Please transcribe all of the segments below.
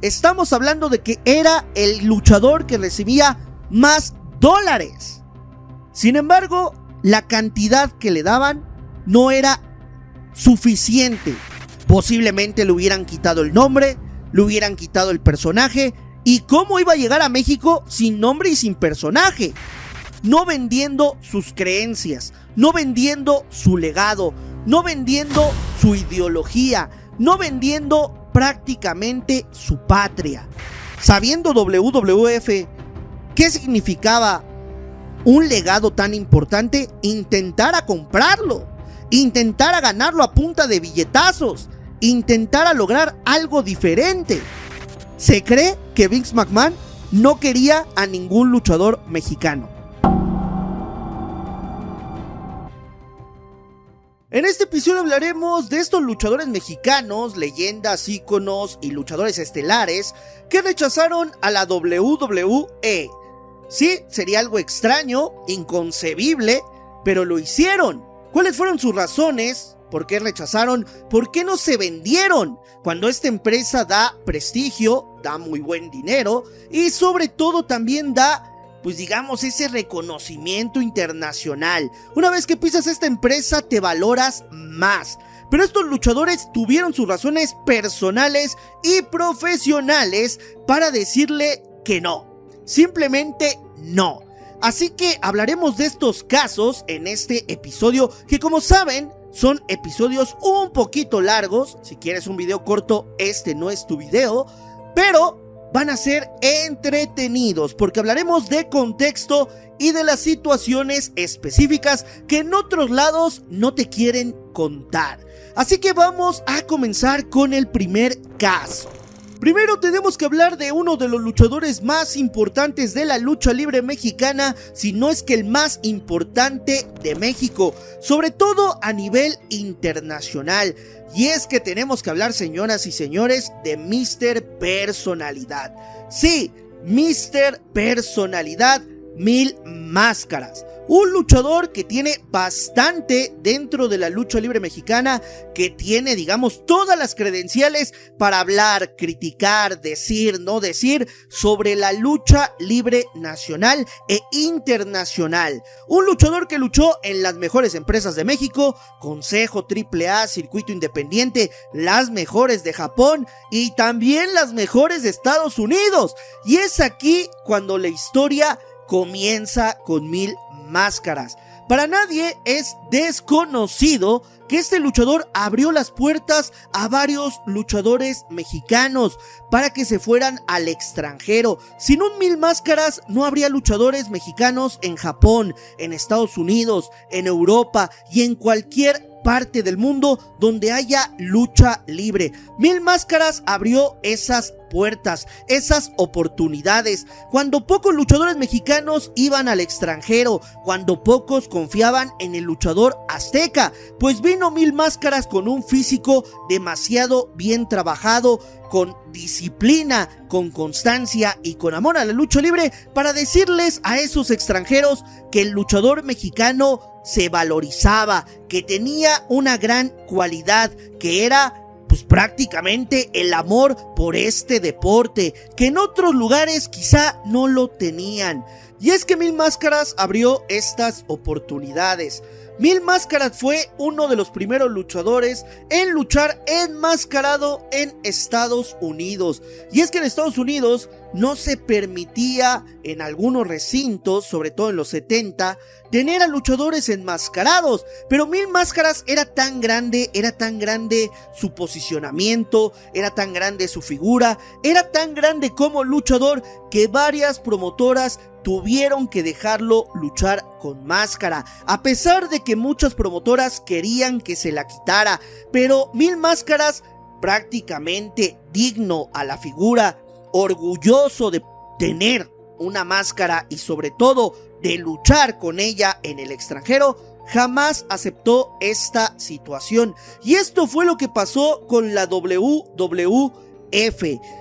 estamos hablando de que era el luchador que recibía más dólares. Sin embargo, la cantidad que le daban no era suficiente. Posiblemente le hubieran quitado el nombre, le hubieran quitado el personaje. ¿Y cómo iba a llegar a México sin nombre y sin personaje? No vendiendo sus creencias, no vendiendo su legado, no vendiendo su ideología, no vendiendo prácticamente su patria. Sabiendo WWF qué significaba un legado tan importante, intentara comprarlo, intentara ganarlo a punta de billetazos, intentara lograr algo diferente. Se cree que Vince McMahon no quería a ningún luchador mexicano. En este episodio hablaremos de estos luchadores mexicanos, leyendas, íconos y luchadores estelares que rechazaron a la WWE. Sí, sería algo extraño, inconcebible, pero lo hicieron. ¿Cuáles fueron sus razones? ¿Por qué rechazaron? ¿Por qué no se vendieron? Cuando esta empresa da prestigio, da muy buen dinero y sobre todo también da, pues digamos, ese reconocimiento internacional. Una vez que pisas esta empresa te valoras más. Pero estos luchadores tuvieron sus razones personales y profesionales para decirle que no. Simplemente no. Así que hablaremos de estos casos en este episodio que, como saben, son episodios un poquito largos. Si quieres un video corto, este no es tu video, pero van a ser entretenidos porque hablaremos de contexto y de las situaciones específicas que en otros lados no te quieren contar. Así que vamos a comenzar con el primer caso. Primero tenemos que hablar de uno de los luchadores más importantes de la lucha libre mexicana, si no es que el más importante de México, sobre todo a nivel internacional. Y es que tenemos que hablar, señoras y señores, de Mr. Personalidad. Sí, Mr. Personalidad, Mil Máscaras. Un luchador que tiene bastante dentro de la lucha libre mexicana, que tiene, digamos, todas las credenciales para hablar, criticar, decir, no decir sobre la lucha libre nacional e internacional. Un luchador que luchó en las mejores empresas de México, Consejo, AAA, Circuito Independiente, las mejores de Japón y también las mejores de Estados Unidos. Y es aquí cuando la historia comienza con Mil Máscaras. Para nadie es desconocido que este luchador abrió las puertas a varios luchadores mexicanos para que se fueran al extranjero. Sin un Mil Máscaras no habría luchadores mexicanos en Japón, en Estados Unidos, en Europa y en cualquier parte del mundo donde haya lucha libre. Mil Máscaras abrió esas puertas, esas oportunidades, cuando pocos luchadores mexicanos iban al extranjero, cuando pocos confiaban en el luchador azteca, pues vino Mil Máscaras con un físico demasiado bien trabajado, con disciplina, con constancia y con amor a la lucha libre para decirles a esos extranjeros que el luchador mexicano se valorizaba, que tenía una gran cualidad, que era pues prácticamente el amor por este deporte, que en otros lugares quizá no lo tenían. Y es que Mil Máscaras abrió estas oportunidades. Mil Máscaras fue uno de los primeros luchadores en luchar enmascarado en Estados Unidos. Y es que en Estados Unidos no se permitía en algunos recintos, sobre todo en los 70, tener a luchadores enmascarados. Pero Mil Máscaras era tan grande su posicionamiento, era tan grande su figura, era tan grande como luchador que varias promotoras tuvieron que dejarlo luchar con máscara, a pesar de que muchas promotoras querían que se la quitara. Pero Mil Máscaras, prácticamente digno a la figura, orgulloso de tener una máscara y sobre todo de luchar con ella en el extranjero, jamás aceptó esta situación. Y esto fue lo que pasó con la WWF.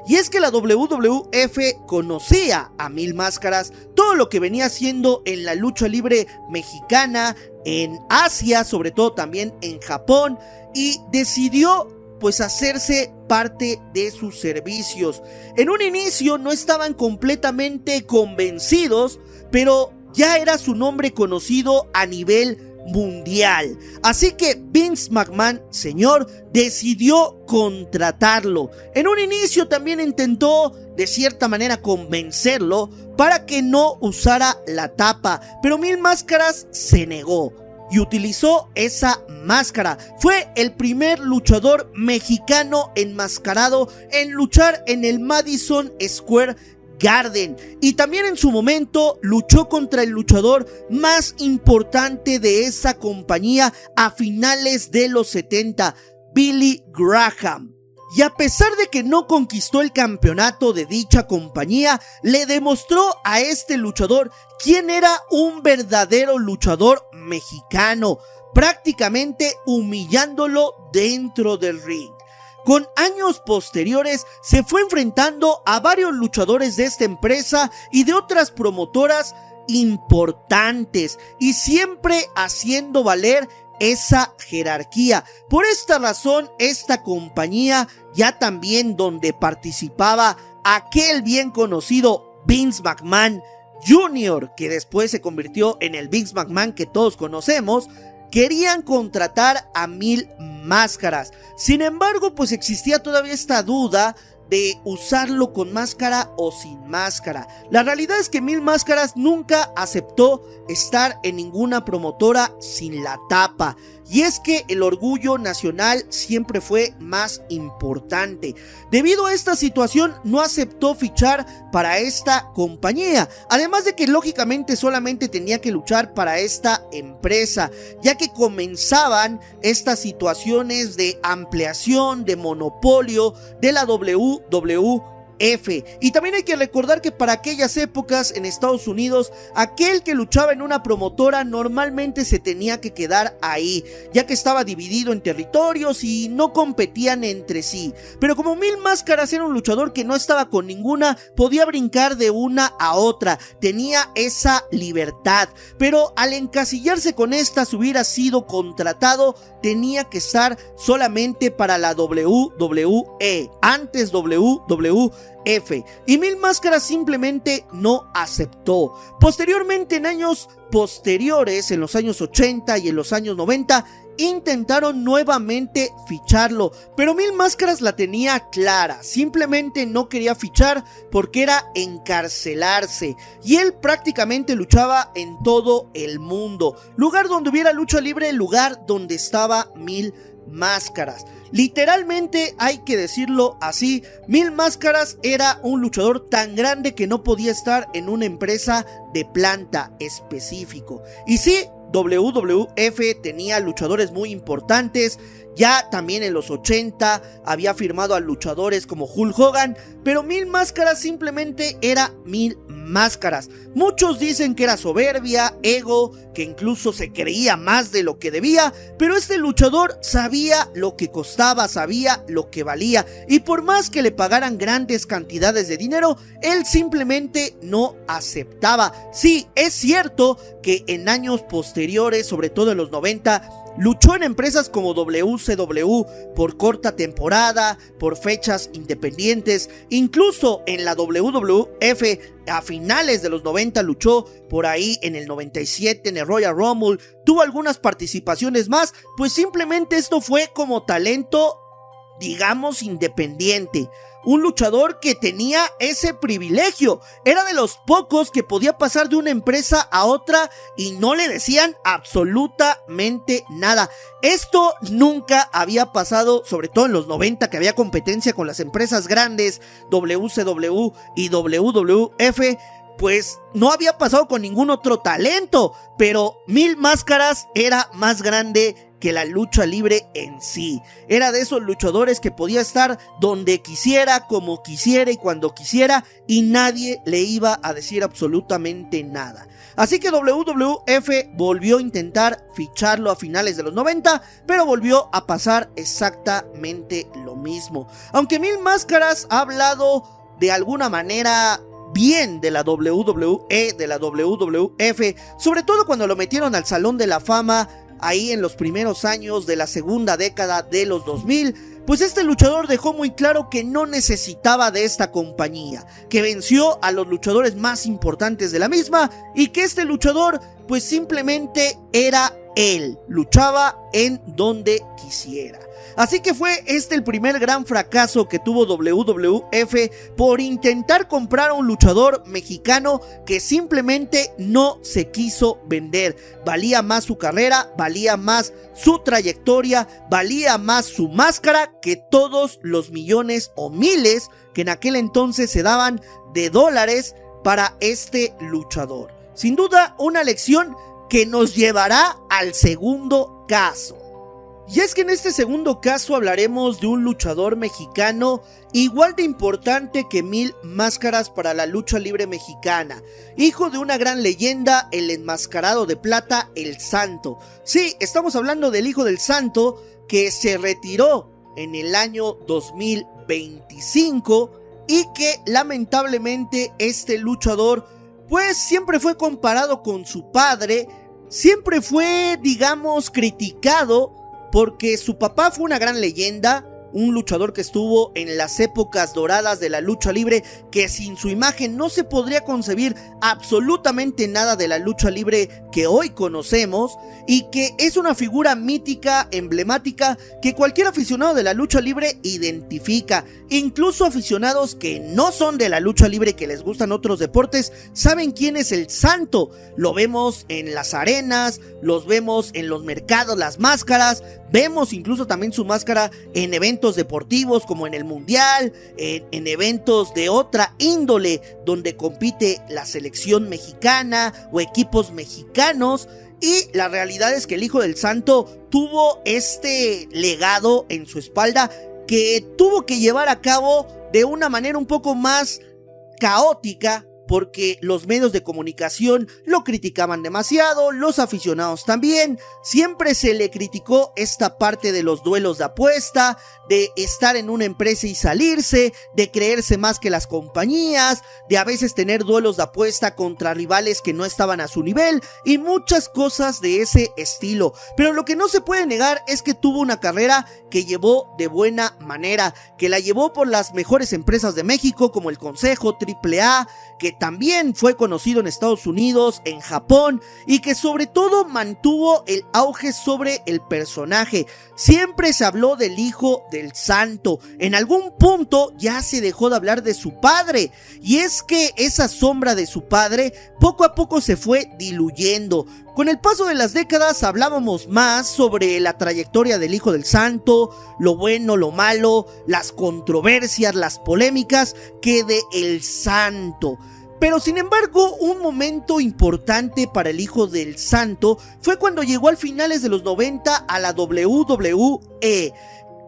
Y es que la WWF conocía a Mil Máscaras, todo lo que venía haciendo en la lucha libre mexicana, en Asia, sobre todo también en Japón, y decidió pues hacerse parte de sus servicios. En un inicio no estaban completamente convencidos, pero ya era su nombre conocido a nivel mundial. Así que Vince McMahon, señor, decidió contratarlo. En un inicio también intentó de cierta manera convencerlo para que no usara la tapa, pero Mil Máscaras se negó y utilizó esa máscara. Fue el primer luchador mexicano enmascarado en luchar en el Madison Square Garden, y también en su momento luchó contra el luchador más importante de esa compañía a finales de los 70, Billy Graham. Y a pesar de que no conquistó el campeonato de dicha compañía, le demostró a este luchador quién era un verdadero luchador mexicano, prácticamente humillándolo dentro del ring. Con años posteriores se fue enfrentando a varios luchadores de esta empresa y de otras promotoras importantes, y siempre haciendo valer esa jerarquía. Por esta razón, esta compañía, ya también donde participaba aquel bien conocido Vince McMahon Jr., que después se convirtió en el Vince McMahon que todos conocemos, querían contratar a Mil Máscaras. Sin embargo, pues existía todavía esta duda de usarlo con máscara o sin máscara. La realidad es que Mil Máscaras nunca aceptó estar en ninguna promotora sin la tapa, y es que el orgullo nacional siempre fue más importante. Debido a esta situación, no aceptó fichar para esta compañía, además de que lógicamente solamente tenía que luchar para esta empresa, ya que comenzaban estas situaciones de ampliación, de monopolio de la WWF. Y también hay que recordar que para aquellas épocas en Estados Unidos, aquel que luchaba en una promotora normalmente se tenía que quedar ahí, ya que estaba dividido en territorios y no competían entre sí. Pero como Mil Máscaras era un luchador que no estaba con ninguna, podía brincar de una a otra, tenía esa libertad. Pero al encasillarse con estas, hubiera sido contratado, tenía que estar solamente para la WWE, antes WWF, y Mil Máscaras simplemente no aceptó. Posteriormente, en años posteriores, en los años 80 y en los años 90, intentaron nuevamente ficharlo, pero Mil Máscaras la tenía clara, simplemente no quería fichar porque era encarcelarse, y él prácticamente luchaba en todo el mundo. Lugar donde hubiera lucha libre, lugar donde estaba Mil Máscaras. Literalmente, hay que decirlo así, Mil Máscaras era un luchador tan grande que no podía estar en una empresa de planta específico. Y sí, WWF tenía luchadores muy importantes. Ya también en los 80 había firmado a luchadores como Hulk Hogan, pero Mil Máscaras simplemente era Mil Máscaras. Muchos dicen que era soberbia, ego, que incluso se creía más de lo que debía, pero este luchador sabía lo que costaba, sabía lo que valía, y por más que le pagaran grandes cantidades de dinero, él simplemente no aceptaba. Sí, es cierto que en años posteriores, sobre todo en los 90, luchó en empresas como WCW por corta temporada, por fechas independientes, incluso en la WWF a finales de los 90 luchó por ahí en el 97 en el Royal Rumble, tuvo algunas participaciones más, pues simplemente esto fue como talento, digamos, independiente. Un luchador que tenía ese privilegio, era de los pocos que podía pasar de una empresa a otra y no le decían absolutamente nada. Esto nunca había pasado, sobre todo en los 90, que había competencia con las empresas grandes, WCW y WWF, pues no había pasado con ningún otro talento, pero Mil Máscaras era más grande que la lucha libre en sí. Era de esos luchadores que podía estar donde quisiera, como quisiera y cuando quisiera, y nadie le iba a decir absolutamente nada. Así que WWF volvió a intentar ficharlo a finales de los 90, pero volvió a pasar exactamente lo mismo. Aunque Mil Máscaras ha hablado de alguna manera bien de la WWE, de la WWF, sobre todo cuando lo metieron al Salón de la Fama ahí en los primeros años de la segunda década de los 2000, pues este luchador dejó muy claro que no necesitaba de esta compañía, que venció a los luchadores más importantes de la misma y que este luchador pues simplemente era él, luchaba en donde quisiera. Así que fue este el primer gran fracaso que tuvo WWF por intentar comprar a un luchador mexicano que simplemente no se quiso vender. Valía más su carrera, valía más su trayectoria, valía más su máscara que todos los millones o miles que en aquel entonces se daban de dólares para este luchador. Sin duda, una lección que nos llevará al segundo caso. Y es que en este segundo caso hablaremos de un luchador mexicano igual de importante que 1000 máscaras para la lucha libre mexicana, hijo de una gran leyenda, el enmascarado de plata, El Santo. Sí, estamos hablando del hijo del Santo que se retiró en el año 2025 y que lamentablemente este luchador pues siempre fue comparado con su padre, siempre fue, digamos, criticado porque su papá fue una gran leyenda, un luchador que estuvo en las épocas doradas de la lucha libre, que sin su imagen no se podría concebir absolutamente nada de la lucha libre que hoy conocemos, y que es una figura mítica, emblemática, que cualquier aficionado de la lucha libre identifica. Incluso aficionados que no son de la lucha libre, que les gustan otros deportes, saben quién es El Santo. Lo vemos en las arenas, los vemos en los mercados, las máscaras, vemos incluso también su máscara en eventos deportivos como en el Mundial, en eventos de otra índole donde compite la selección mexicana o equipos mexicanos. Y la realidad es que el hijo del Santo tuvo este legado en su espalda que tuvo que llevar a cabo de una manera un poco más caótica, porque los medios de comunicación lo criticaban demasiado, los aficionados también. Siempre se le criticó esta parte de los duelos de apuesta, de estar en una empresa y salirse, de creerse más que las compañías, de a veces tener duelos de apuesta contra rivales que no estaban a su nivel y muchas cosas de ese estilo. Pero lo que no se puede negar es que tuvo una carrera que llevó de buena manera, que la llevó por las mejores empresas de México como el Consejo, AAA, que también fue conocido en Estados Unidos, en Japón, y que sobre todo mantuvo el auge sobre el personaje. Siempre se habló del hijo del Santo. En algún punto ya se dejó de hablar de su padre, y es que esa sombra de su padre poco a poco se fue diluyendo. Con el paso de las décadas hablábamos más sobre la trayectoria del hijo del Santo, lo bueno, lo malo, las controversias, las polémicas, que de El Santo. Pero sin embargo, un momento importante para el hijo del Santo fue cuando llegó a finales de los 90 a la WWE,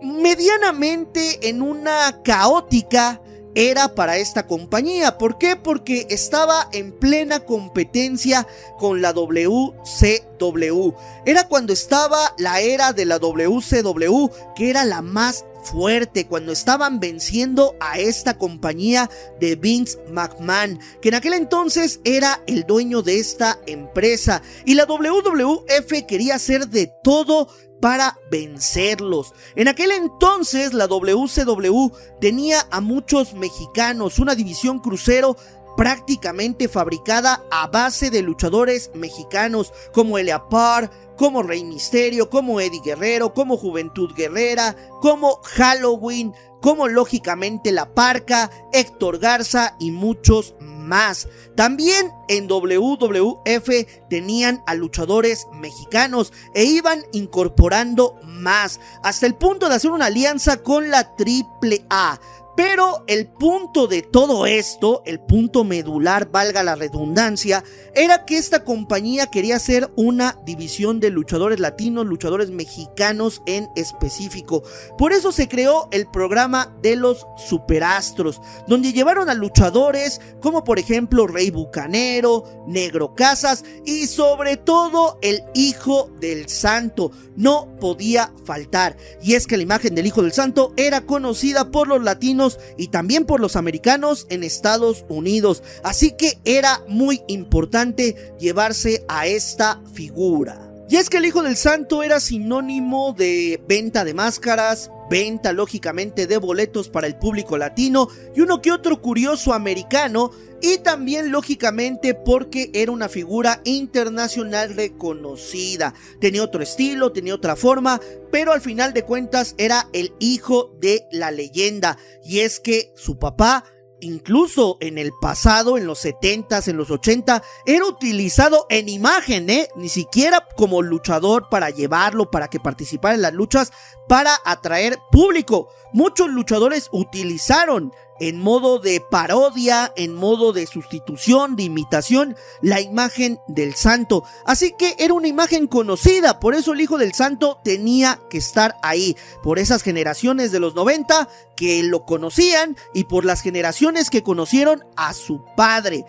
medianamente en una caótica era para esta compañía. ¿Por qué? Porque estaba en plena competencia con la WCW. Era cuando estaba la era de la WCW, que era la más fuerte, cuando estaban venciendo a esta compañía de Vince McMahon, que en aquel entonces era el dueño de esta empresa, y la WWF quería hacer de todo para vencerlos. En aquel entonces la WCW tenía a muchos mexicanos, una división crucero prácticamente fabricada a base de luchadores mexicanos como Elia Parr, como Rey Misterio, como Eddie Guerrero, como Juventud Guerrera, como Halloween, como lógicamente La Parca, Héctor Garza y muchos más. También en WWF tenían a luchadores mexicanos e iban incorporando más, hasta el punto de hacer una alianza con la AAA. Pero el punto de todo esto, el punto medular, valga la redundancia, era que esta compañía quería hacer una división de luchadores latinos, luchadores mexicanos en específico. Por eso se creó el programa de los Superastros, donde llevaron a luchadores como por ejemplo Rey Bucanero, Negro Casas y sobre todo el Hijo del Santo. No podía faltar. Y es que la imagen del Hijo del Santo era conocida por los latinos y también por los americanos en Estados Unidos, así que era muy importante llevarse a esta figura. Y es que el Hijo del Santo era sinónimo de venta de máscaras, venta lógicamente de boletos para el público latino y uno que otro curioso americano, y también lógicamente porque era una figura internacional reconocida. Tenía otro estilo, tenía otra forma, pero al final de cuentas era el hijo de la leyenda. Y es que su papá, incluso en el pasado, en los 70s, en los 80, era utilizado en imagen, ni siquiera como luchador para llevarlo, para que participara en las luchas, para atraer público. Muchos luchadores utilizaron en modo de parodia, en modo de sustitución, de imitación, la imagen del santo. Así que era una imagen conocida, por eso el Hijo del Santo tenía que estar ahí, por esas generaciones de los 90 que lo conocían y por las generaciones que conocieron a su padre.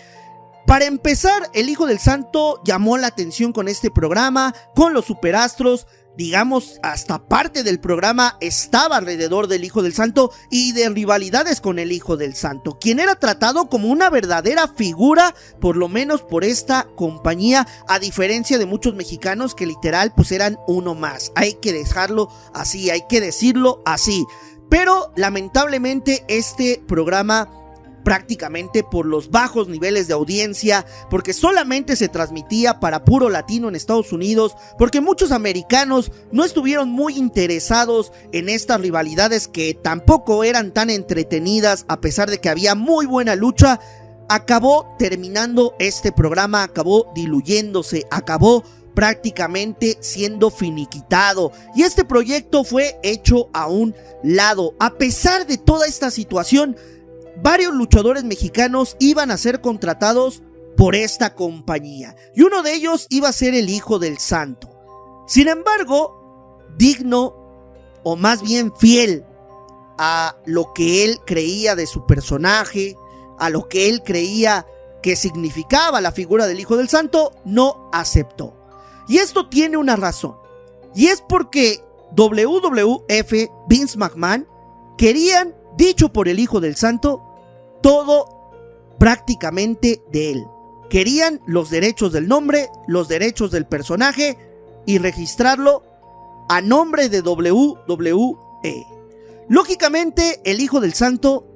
Para empezar, el Hijo del Santo llamó la atención con este programa, con los superastros. Digamos, hasta parte del programa estaba alrededor del Hijo del Santo y de rivalidades con el Hijo del Santo, quien era tratado como una verdadera figura, por lo menos por esta compañía, a diferencia de muchos mexicanos que literal pues eran uno más. Hay que dejarlo así, hay que decirlo así. Pero lamentablemente este programa, prácticamente por los bajos niveles de audiencia, porque solamente se transmitía para puro latino en Estados Unidos, porque muchos americanos no estuvieron muy interesados en estas rivalidades que tampoco eran tan entretenidas, a pesar de que había muy buena lucha, acabó terminando este programa, acabó diluyéndose, acabó prácticamente siendo finiquitado, y este proyecto fue hecho a un lado. A pesar de toda esta situación, varios luchadores mexicanos iban a ser contratados por esta compañía, y uno de ellos iba a ser el Hijo del Santo. Sin embargo, digno, o más bien fiel a lo que él creía de su personaje, a lo que él creía que significaba la figura del Hijo del Santo, no aceptó. Y esto tiene una razón, y es porque WWF, Vince McMahon, querían, dicho por el Hijo del Santo, todo prácticamente de él. Querían los derechos del nombre, los derechos del personaje y registrarlo a nombre de WWE. Lógicamente, el Hijo del Santo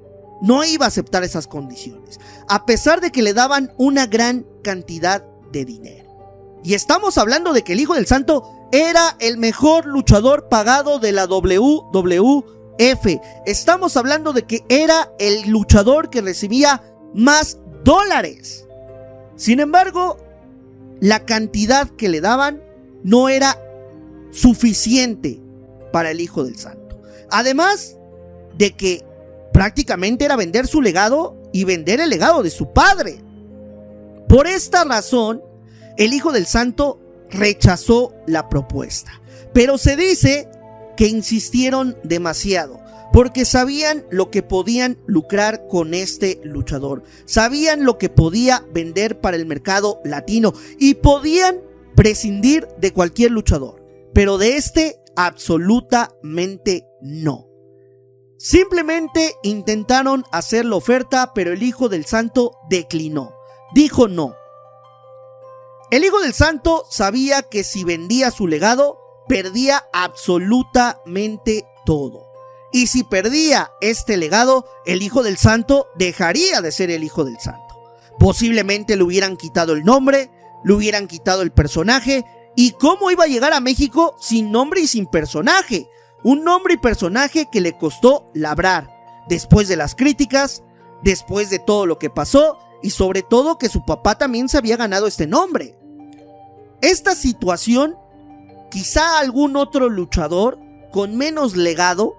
no iba a aceptar esas condiciones, a pesar de que le daban una gran cantidad de dinero. Y estamos hablando de que el Hijo del Santo era el mejor luchador pagado de la WWE. Estamos hablando de que era el luchador que recibía más dólares. Sin embargo, la cantidad que le daban no era suficiente para el Hijo del Santo. Además de que prácticamente era vender su legado y vender el legado de su padre. Por esta razón, el Hijo del Santo rechazó la propuesta. Pero se dice que insistieron demasiado, porque sabían lo que podían lucrar con este luchador, sabían lo que podía vender para el mercado latino y podían prescindir de cualquier luchador, pero de este absolutamente no. Simplemente intentaron hacer la oferta, pero el Hijo del Santo declinó, dijo no. El Hijo del Santo sabía que si vendía su legado, perdía absolutamente todo. Y si perdía este legado, el Hijo del Santo dejaría de ser el Hijo del Santo. Posiblemente le hubieran quitado el nombre, le hubieran quitado el personaje. ¿Y cómo iba a llegar a México sin nombre y sin personaje? Un nombre y personaje que le costó labrar, después de las críticas, después de todo lo que pasó, y sobre todo que su papá también se había ganado este nombre. Esta situación, quizá algún otro luchador con menos legado,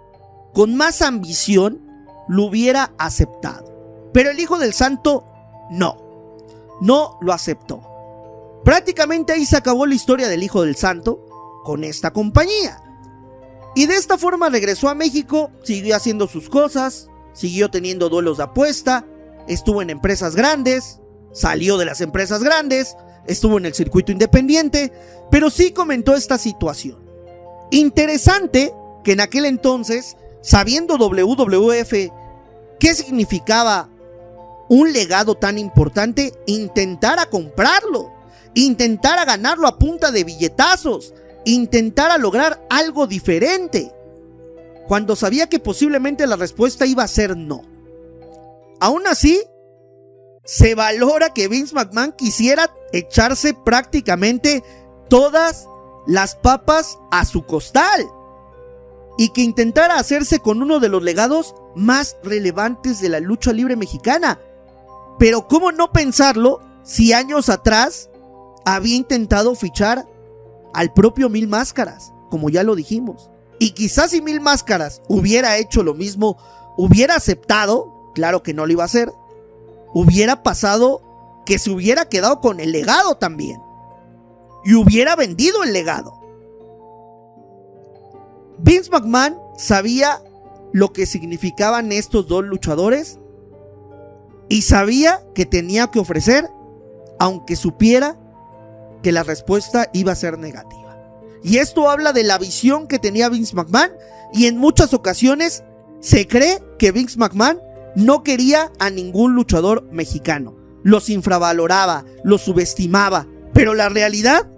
con más ambición, lo hubiera aceptado. Pero el Hijo del Santo no lo aceptó. Prácticamente ahí se acabó la historia del Hijo del Santo con esta compañía. Y de esta forma regresó a México, siguió haciendo sus cosas, siguió teniendo duelos de apuesta, estuvo en empresas grandes, salió de las empresas grandes, estuvo en el circuito independiente, pero sí comentó esta situación. Interesante que en aquel entonces, sabiendo WWF qué significaba un legado tan importante, intentara comprarlo. intentara ganarlo a punta de billetazos, intentara lograr algo diferente, cuando sabía que posiblemente la respuesta iba a ser no. Aún así, se valora que Vince McMahon quisiera echarse prácticamente todas las papas a su costal y que intentara hacerse con uno de los legados más relevantes de la lucha libre mexicana. Pero ¿cómo no pensarlo si años atrás había intentado fichar al propio Mil Máscaras, como ya lo dijimos? Y quizás si Mil Máscaras hubiera hecho lo mismo, hubiera aceptado, claro que no lo iba a hacer, hubiera pasado que se hubiera quedado con el legado también y hubiera vendido el legado. Vince McMahon sabía lo que significaban estos dos luchadores y sabía que tenía que ofrecer, aunque supiera que la respuesta iba a ser negativa. Y esto habla de la visión que tenía Vince McMahon, y en muchas ocasiones se cree que Vince McMahon no quería a ningún luchador mexicano. Los infravaloraba, los subestimaba, pero la realidad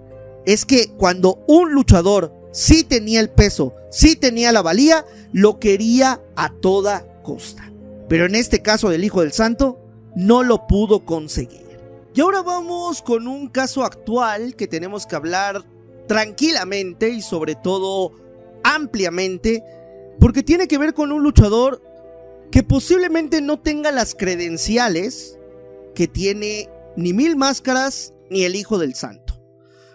es que cuando un luchador sí tenía el peso, sí tenía la valía, lo quería a toda costa. Pero en este caso del Hijo del Santo, no lo pudo conseguir. Y ahora vamos con un caso actual que tenemos que hablar tranquilamente y sobre todo ampliamente, porque tiene que ver con un luchador que posiblemente no tenga las credenciales que tiene ni Mil Máscaras ni el Hijo del Santo.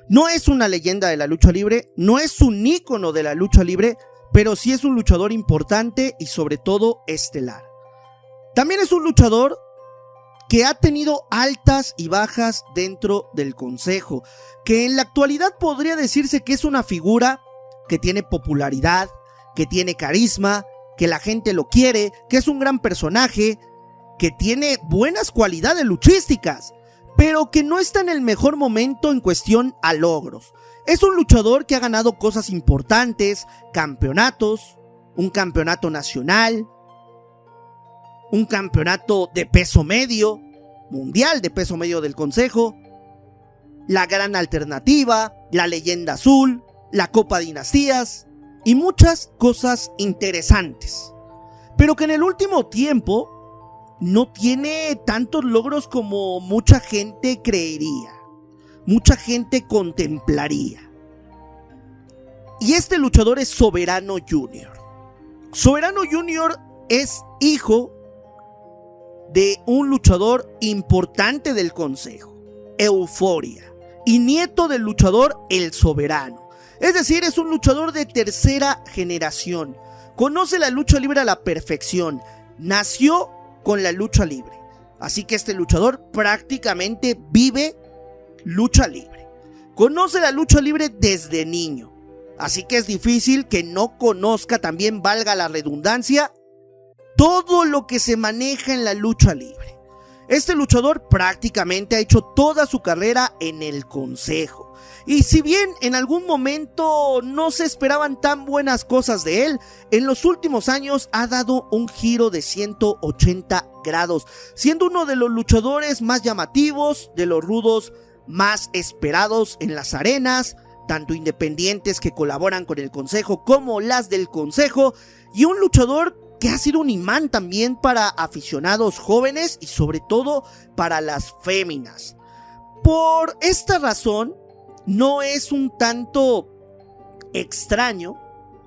No es una leyenda de la lucha libre, no es un ícono de la lucha libre, pero sí es un luchador importante y sobre todo estelar. También es un luchador que ha tenido altas y bajas dentro del consejo, que en la actualidad podría decirse que es una figura que tiene popularidad, que tiene carisma, que la gente lo quiere, que es un gran personaje, que tiene buenas cualidades luchísticas, pero que no está en el mejor momento en cuestión a logros. Es un luchador que ha ganado cosas importantes, campeonatos, un campeonato nacional, un campeonato de peso medio, mundial de peso medio del consejo, la gran alternativa, la leyenda azul, la Copa Dinastías y muchas cosas interesantes, pero que en el último tiempo no tiene tantos logros como mucha gente creería, mucha gente contemplaría. Y este luchador es Soberano Jr. Soberano Jr. es hijo de un luchador importante del consejo, Euforia, y nieto del luchador El Soberano. Es decir, es un luchador de tercera generación. Conoce la lucha libre a la perfección. Nació con la lucha libre. Así que este luchador prácticamente vive lucha libre. Conoce la lucha libre desde niño. Así que es difícil que no conozca, también valga la redundancia, todo lo que se maneja en la lucha libre. Este luchador prácticamente ha hecho toda su carrera en el consejo. Y si bien en algún momento no se esperaban tan buenas cosas de él, en los últimos años ha dado un giro de 180 grados, siendo uno de los luchadores más llamativos, de los rudos más esperados en las arenas, tanto independientes que colaboran con el consejo como las del consejo, y un luchador que ha sido un imán también para aficionados jóvenes y sobre todo para las féminas. Por esta razón, no es un tanto extraño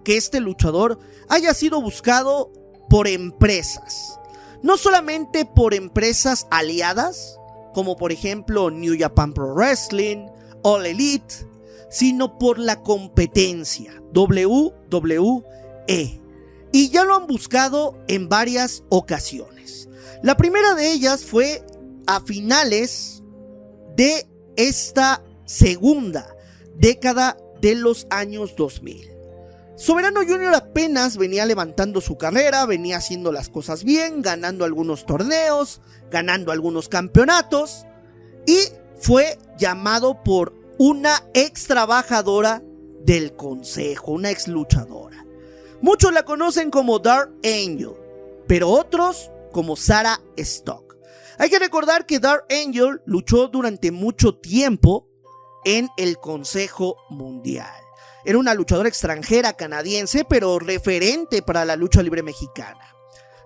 que este luchador haya sido buscado por empresas. No solamente por empresas aliadas, como por ejemplo New Japan Pro Wrestling, All Elite, sino por la competencia, WWE. Y ya lo han buscado en varias ocasiones. La primera de ellas fue a finales de esta segunda década de los años 2000. Soberano Jr. apenas venía levantando su carrera, venía haciendo las cosas bien, ganando algunos torneos, ganando algunos campeonatos, y fue llamado por una ex trabajadora del consejo, una ex luchadora. Muchos la conocen como Dark Angel, pero otros como Sarah Stock. Hay que recordar que Dark Angel luchó durante mucho tiempo en el Consejo Mundial. Era una luchadora extranjera canadiense, pero referente para la lucha libre mexicana.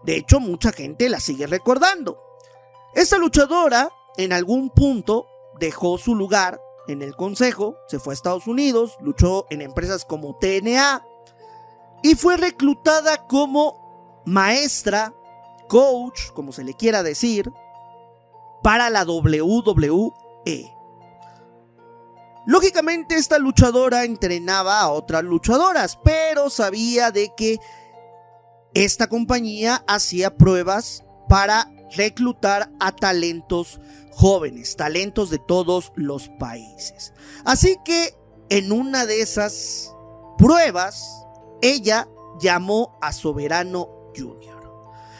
De hecho, mucha gente la sigue recordando. Esta luchadora, en algún punto, dejó su lugar en el consejo, se fue a Estados Unidos, luchó en empresas como TNA y fue reclutada como maestra, coach, como se le quiera decir, para la WWE. Lógicamente esta luchadora entrenaba a otras luchadoras, pero sabía de que esta compañía hacía pruebas para reclutar a talentos jóvenes, talentos de todos los países. Así que en una de esas pruebas, ella llamó a Soberano Jr.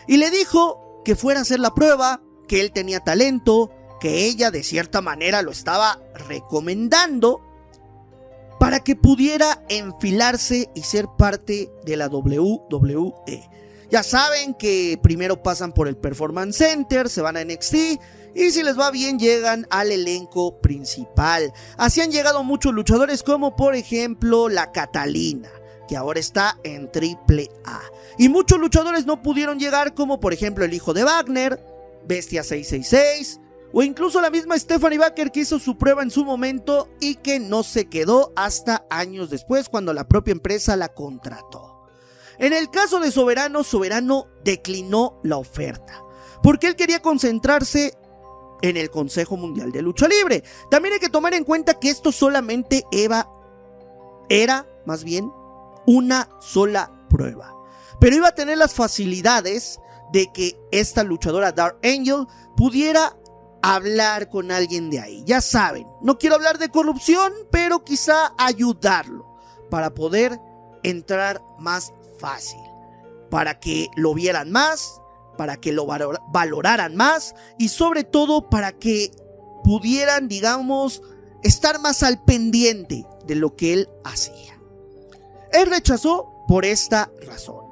y le dijo que fuera a hacer la prueba, que él tenía talento, que ella de cierta manera lo estaba recomendando para que pudiera enfilarse y ser parte de la WWE. Ya saben que primero pasan por el Performance Center, se van a NXT y si les va bien llegan al elenco principal. Así han llegado muchos luchadores como por ejemplo la Catalina, que ahora está en AAA. Y muchos luchadores no pudieron llegar como por ejemplo el hijo de Wagner, Bestia 666... o incluso la misma Stephanie Baker, que hizo su prueba en su momento y que no se quedó hasta años después cuando la propia empresa la contrató. En el caso de Soberano, Soberano declinó la oferta porque él quería concentrarse en el Consejo Mundial de Lucha Libre. También hay que tomar en cuenta que esto solamente era más bien una sola prueba, pero iba a tener las facilidades de que esta luchadora Dark Angel pudiera hablar con alguien de ahí. Ya saben, no quiero hablar de corrupción, pero quizá ayudarlo para poder entrar más fácil, para que lo vieran más, para que lo valoraran más y sobre todo para que pudieran, digamos, estar más al pendiente de lo que él hacía. Él rechazó por esta razón.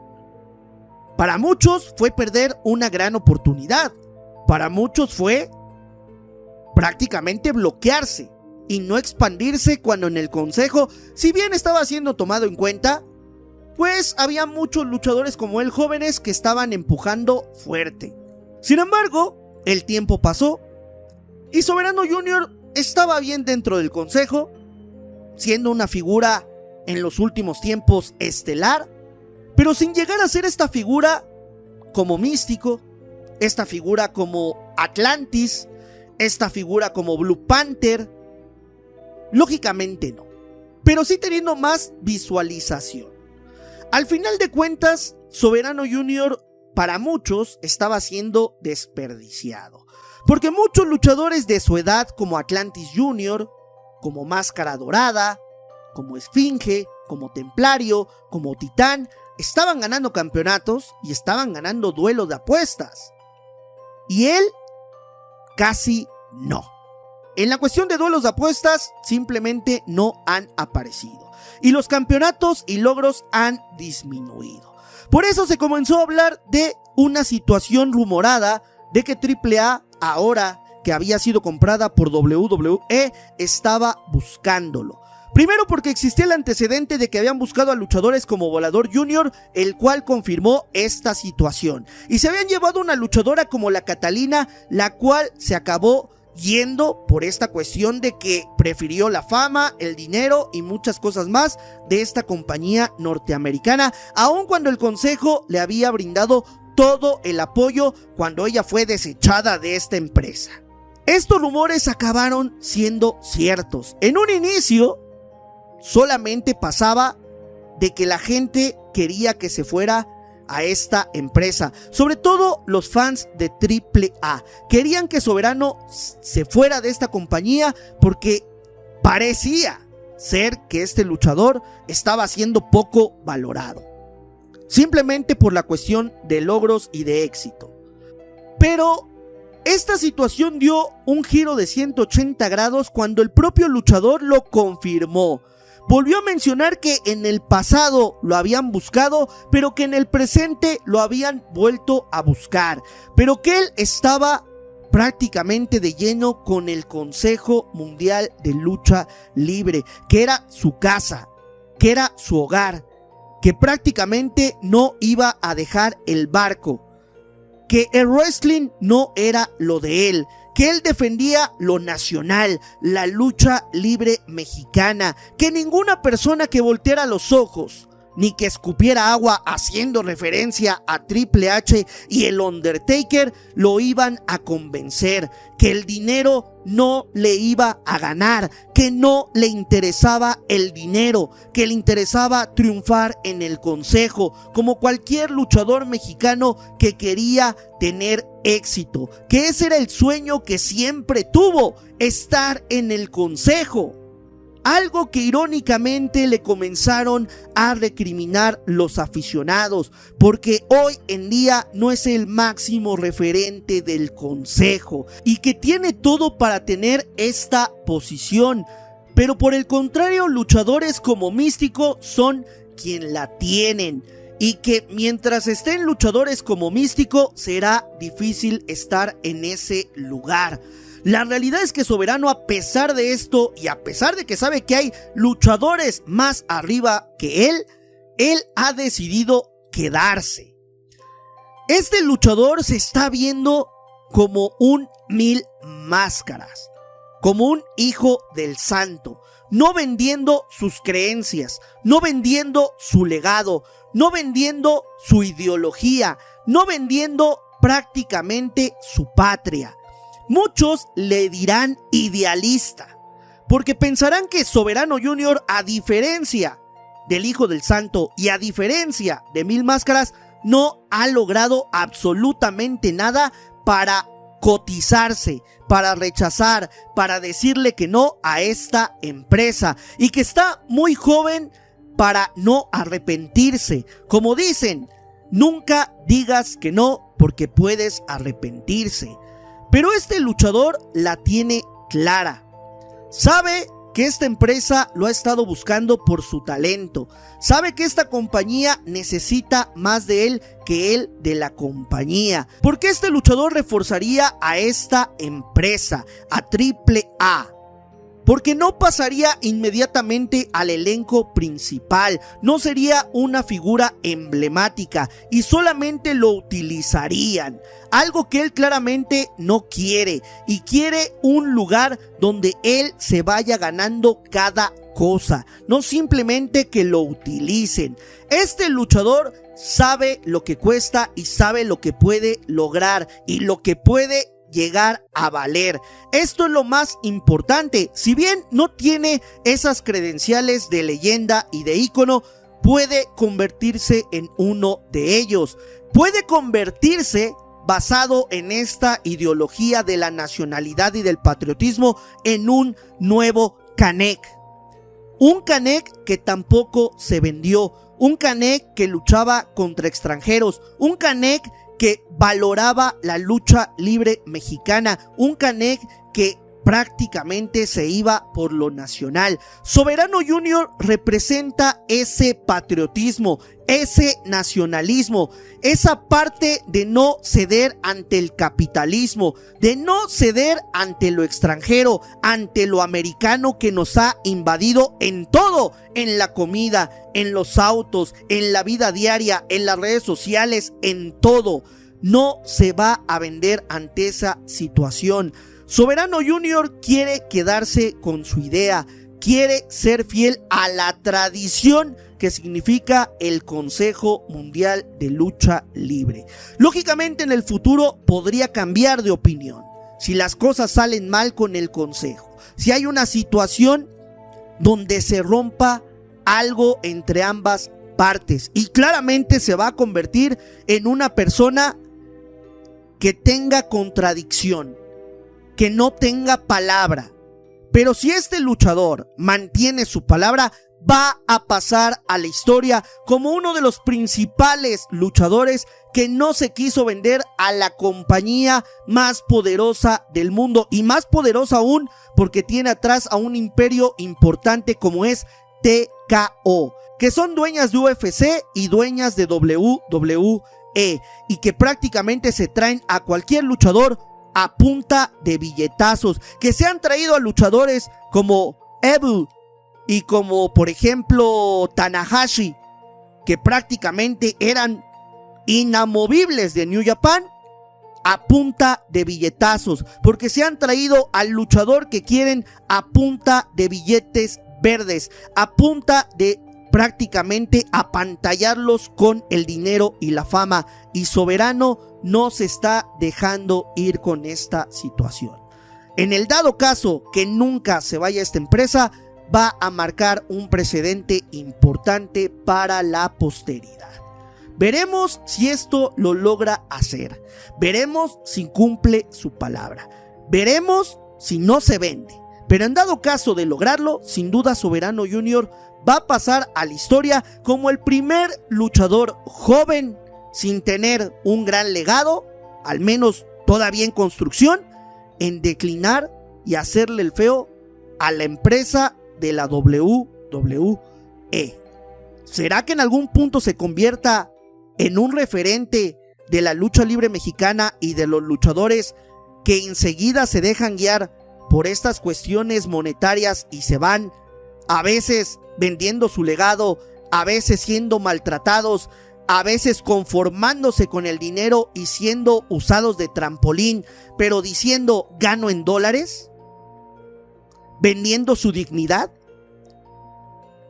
Para muchos fue perder una gran oportunidad. Para muchos fue prácticamente bloquearse y no expandirse cuando en el consejo, si bien estaba siendo tomado en cuenta, pues había muchos luchadores como él jóvenes que estaban empujando fuerte. Sin embargo, el tiempo pasó y Soberano Jr. estaba bien dentro del consejo, siendo una figura en los últimos tiempos estelar, pero sin llegar a ser esta figura como Místico, esta figura como Atlantis, esta figura como Blue Panther. Lógicamente no, pero sí teniendo más visualización. Al final de cuentas, Soberano Jr. para muchos estaba siendo desperdiciado, porque muchos luchadores de su edad como Atlantis Jr., como Máscara Dorada, como Esfinge, como Templario, como Titán, estaban ganando campeonatos y estaban ganando duelos de apuestas. Y él casi no. En la cuestión de duelos de apuestas simplemente no han aparecido y los campeonatos y logros han disminuido. Por eso se comenzó a hablar de una situación rumorada de que AAA, ahora que había sido comprada por WWE, estaba buscándolo. Primero porque existía el antecedente de que habían buscado a luchadores como Volador Jr., el cual confirmó esta situación. Y se habían llevado una luchadora como la Catalina, la cual se acabó yendo por esta cuestión de que prefirió la fama, el dinero y muchas cosas más de esta compañía norteamericana, aun cuando el consejo le había brindado todo el apoyo cuando ella fue desechada de esta empresa. Estos rumores acabaron siendo ciertos. En un inicio solamente pasaba de que la gente quería que se fuera a esta empresa, sobre todo los fans de AAA querían que Soberano se fuera de esta compañía porque parecía ser que este luchador estaba siendo poco valorado, simplemente por la cuestión de logros y de éxito. Pero esta situación dio un giro de 180 grados cuando el propio luchador lo confirmó. Volvió a mencionar que en el pasado lo habían buscado, pero que en el presente lo habían vuelto a buscar, pero que él estaba prácticamente de lleno con el Consejo Mundial de Lucha Libre, que era su casa, que era su hogar, que prácticamente no iba a dejar el barco, que el wrestling no era lo de él, que él defendía lo nacional, la lucha libre mexicana, que ninguna persona que volteara los ojos ni que escupiera agua haciendo referencia a Triple H y el Undertaker lo iban a convencer, que el dinero no le iba a ganar, que no le interesaba el dinero, que le interesaba triunfar en el consejo, como cualquier luchador mexicano que quería tener éxito, que ese era el sueño que siempre tuvo, estar en el consejo. Algo que irónicamente le comenzaron a recriminar los aficionados, porque hoy en día no es el máximo referente del consejo y que tiene todo para tener esta posición, pero por el contrario, luchadores como Místico son quien la tienen, y que mientras estén luchadores como Místico será difícil estar en ese lugar. La realidad es que Soberano, a pesar de esto y a pesar de que sabe que hay luchadores más arriba que él ha decidido quedarse. Este luchador se está viendo como un 1000 máscaras, como un hijo del santo, no vendiendo sus creencias, no vendiendo su legado, no vendiendo su ideología, no vendiendo prácticamente su patria. Muchos le dirán idealista, porque pensarán que Soberano Jr., a diferencia del Hijo del Santo y a diferencia de 1000 Máscaras, no ha logrado absolutamente nada para cotizarse, para rechazar, para decirle que no a esta empresa, y que está muy joven para no arrepentirse. Como dicen, nunca digas que no porque puedes arrepentirse. Pero este luchador la tiene clara. Sabe que esta empresa lo ha estado buscando por su talento. Sabe que esta compañía necesita más de él que él de la compañía. Porque este luchador reforzaría a esta empresa, a Triple A. Porque no pasaría inmediatamente al elenco principal, no sería una figura emblemática y solamente lo utilizarían, algo que él claramente no quiere, y quiere un lugar donde él se vaya ganando cada cosa, no simplemente que lo utilicen. Este luchador sabe lo que cuesta y sabe lo que puede lograr y lo que puede llegar a valer. Esto es lo más importante. Si bien no tiene esas credenciales de leyenda y de ícono, puede convertirse en uno de ellos. Puede convertirse, basado en esta ideología de la nacionalidad y del patriotismo, en un nuevo Canek. Un Canek que tampoco se vendió. Un Canek que luchaba contra extranjeros. Un Canek que valoraba la lucha libre mexicana, un Canek que prácticamente se iba por lo nacional. Soberano Jr. representa ese patriotismo, ese nacionalismo, esa parte de no ceder ante el capitalismo, de no ceder ante lo extranjero, ante lo americano que nos ha invadido en todo, en la comida, en los autos, en la vida diaria, en las redes sociales, en todo. No se va a vender ante esa situación. Soberano Jr. quiere quedarse con su idea, quiere ser fiel a la tradición que significa el Consejo Mundial de Lucha Libre. Lógicamente, en el futuro podría cambiar de opinión si las cosas salen mal con el Consejo, si hay una situación donde se rompa algo entre ambas partes, y claramente se va a convertir en una persona que tenga contradicción, que no tenga palabra. Pero si este luchador mantiene su palabra, va a pasar a la historia como uno de los principales luchadores que no se quiso vender a la compañía más poderosa del mundo, y más poderosa aún porque tiene atrás a un imperio importante como es TKO, que son dueñas de UFC y dueñas de WWE, y que prácticamente se traen a cualquier luchador a punta de billetazos, que se han traído a luchadores como Evil y como por ejemplo Tanahashi, que prácticamente eran inamovibles de New Japan, a punta de billetazos, porque se han traído al luchador que quieren a punta de billetes verdes, a punta de prácticamente apantallarlos con el dinero y la fama, y Soberano no se está dejando ir con esta situación. En el dado caso que nunca se vaya esta empresa, va a marcar un precedente importante para la posteridad. Veremos si esto lo logra hacer, veremos si cumple su palabra, veremos si no se vende, pero en dado caso de lograrlo, sin duda Soberano Jr. va a pasar a la historia como el primer luchador joven sin tener un gran legado, al menos todavía en construcción, en declinar y hacerle el feo a la empresa de la WWE. ¿Será que en algún punto se convierta en un referente de la lucha libre mexicana y de los luchadores que enseguida se dejan guiar por estas cuestiones monetarias y se van a veces vendiendo su legado, a veces siendo maltratados, a veces conformándose con el dinero y siendo usados de trampolín, pero diciendo gano en dólares, vendiendo su dignidad,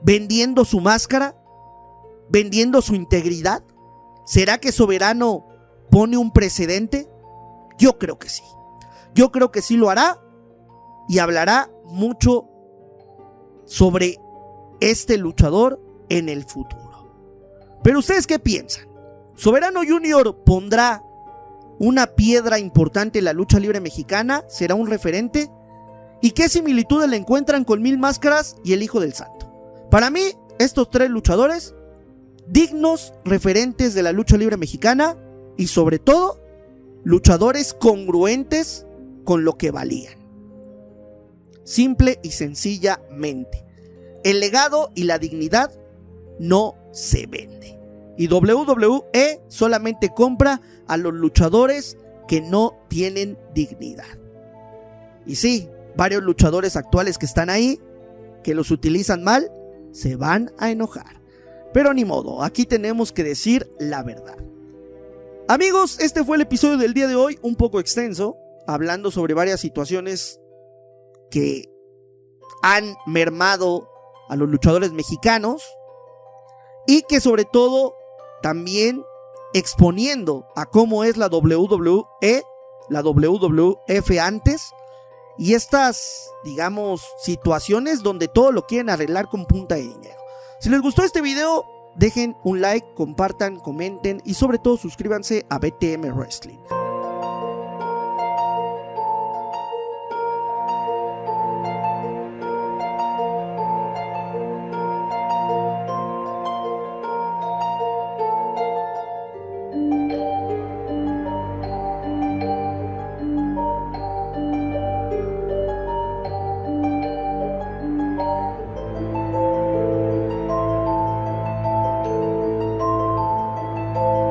vendiendo su máscara, vendiendo su integridad? ¿Será que Soberano pone un precedente? Yo creo que sí. Yo creo que sí lo hará y hablará mucho sobre este luchador en el futuro. Pero ¿ustedes qué piensan? ¿Soberano Jr. pondrá una piedra importante en la lucha libre mexicana? ¿Será un referente? ¿Y qué similitudes le encuentran con Mil Máscaras y el Hijo del Santo? Para mí, estos tres luchadores, dignos referentes de la lucha libre mexicana y sobre todo, luchadores congruentes con lo que valían. Simple y sencillamente, el legado y la dignidad no se vende. Y WWE solamente compra a los luchadores que no tienen dignidad. Y sí, varios luchadores actuales que están ahí, que los utilizan mal, se van a enojar. Pero ni modo, aquí tenemos que decir la verdad. Amigos, este fue el episodio del día de hoy, un poco extenso, hablando sobre varias situaciones que han mermado a los luchadores mexicanos y que sobre todo también exponiendo a cómo es la WWE, la WWF antes, y estas, digamos, situaciones donde todo lo quieren arreglar con punta de dinero. Si les gustó este video, dejen un like, compartan, comenten y sobre todo suscríbanse a BTM Wrestling.